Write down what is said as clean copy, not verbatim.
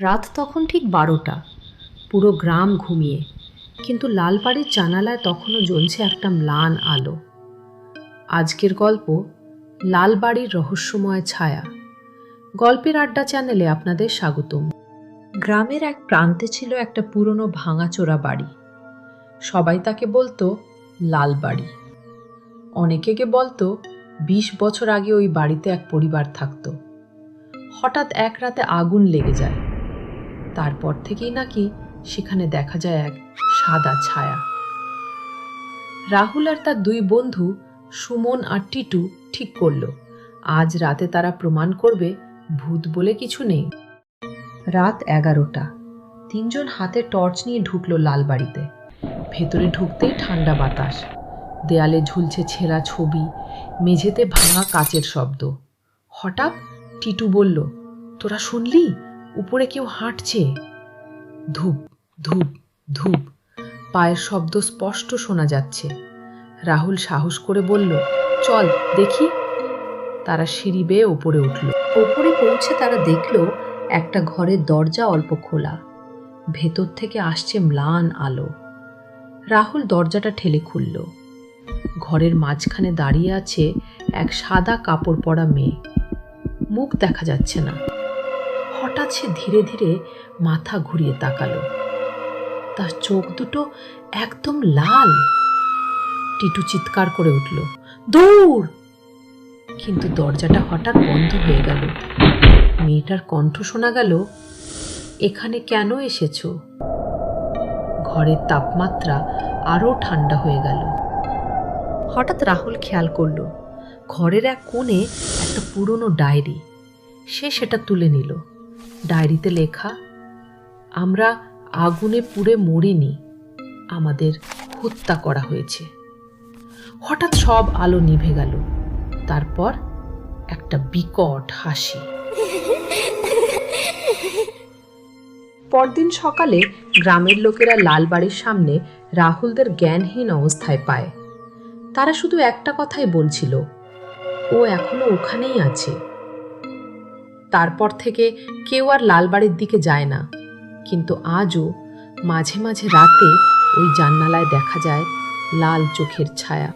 রাত তখন ঠিক 12টা। পুরো গ্রাম ঘুমিয়ে, কিন্তু লালবাড়ির জানালায় তখনও জ্বলছে একটা ম্লান আলো। আজকের গল্প লালবাড়ির রহস্যময় ছায়া। গল্পের আড্ডা চ্যানেলে আপনাদের স্বাগতম। গ্রামের এক প্রান্তে ছিল একটা পুরনো ভাঙাচোরা বাড়ি। সবাই তাকে বলতো লালবাড়ি। অনেকে বলতো 20 বছর আগে ওই বাড়িতে এক পরিবার থাকতো। হঠাৎ এক রাতে আগুন লেগে যায়। তারপর থেকেই নাকি সেখানে দেখা যায় এক সাদা ছায়া। রাহুল আর তার 2 বন্ধু সুমন আর টিটু ঠিক করলো আজ রাতে তারা প্রমাণ করবে ভূত বলে কিছু নেই। রাত 11টা। 3 জন হাতে টর্চ নিয়ে ঢুকলো লালবাড়িতে। ভেতরে ঢুকতেই ঠান্ডা বাতাস, দেয়ালে ঝুলছে ছেঁড়া ছবি, মেঝেতে ভাঙা কাচের শব্দ। হঠাৎ টিটু বলল, তোরা শুনলি? উপরে কেউ হাঁটছে। ধূপ ধূপ ধূপ, পায়ের শব্দ স্পষ্ট শোনা যাচ্ছে। রাহুল সাহস করে বলল, চল দেখি। তারা সিঁড়ি বেয়ে ওপরে উঠল। ওপরে পৌঁছে তারা দেখল একটা ঘরের দরজা অল্প খোলা। ভেতর থেকে আসছে ম্লান আলো। রাহুল দরজাটা ঠেলে খুলল। ঘরের মাঝখানে দাঁড়িয়ে আছে এক সাদা কাপড় পরা মেয়ে। মুখ দেখা যাচ্ছে না। হঠাৎ সে ধীরে ধীরে মাথা ঘুরিয়ে তাকালো। তার চোখ দুটো একদম লাল। টিটু চিৎকার করে উঠল, দৌড়! কিন্তু দরজাটা হঠাৎ বন্ধ হয়ে গেল। মেয়েটার কণ্ঠ শোনা গেল, এখানে কেন এসেছো? ঘরের তাপমাত্রা আরো ঠান্ডা হয়ে গেল। হঠাৎ রাহুল খেয়াল করলো ঘরের এক কোণে একটা পুরনো ডায়েরি। সে সেটা তুলে নিল। ডায়েরিতে লেখা, আমরা আগুনে পুড়ে মরিনি, আমাদের হত্যা করা হয়েছে। হঠাৎ সব আলো নিভে গেল। তারপর একটা বিকট হাসি। পরদিন সকালে গ্রামের লোকেরা লালবাড়ির সামনে রাহুলদের জ্ঞানহীন অবস্থায় পায়। তারা শুধু একটা কথাই বলছিল, ও এখনো ওখানেই আছে। তারপর থেকে কেউ আর লালবাড়ির দিকে যায় না, কিন্তু আজও মাঝে মাঝে রাতে ওই জানালায় দেখা যায় লাল চোখের ছায়া।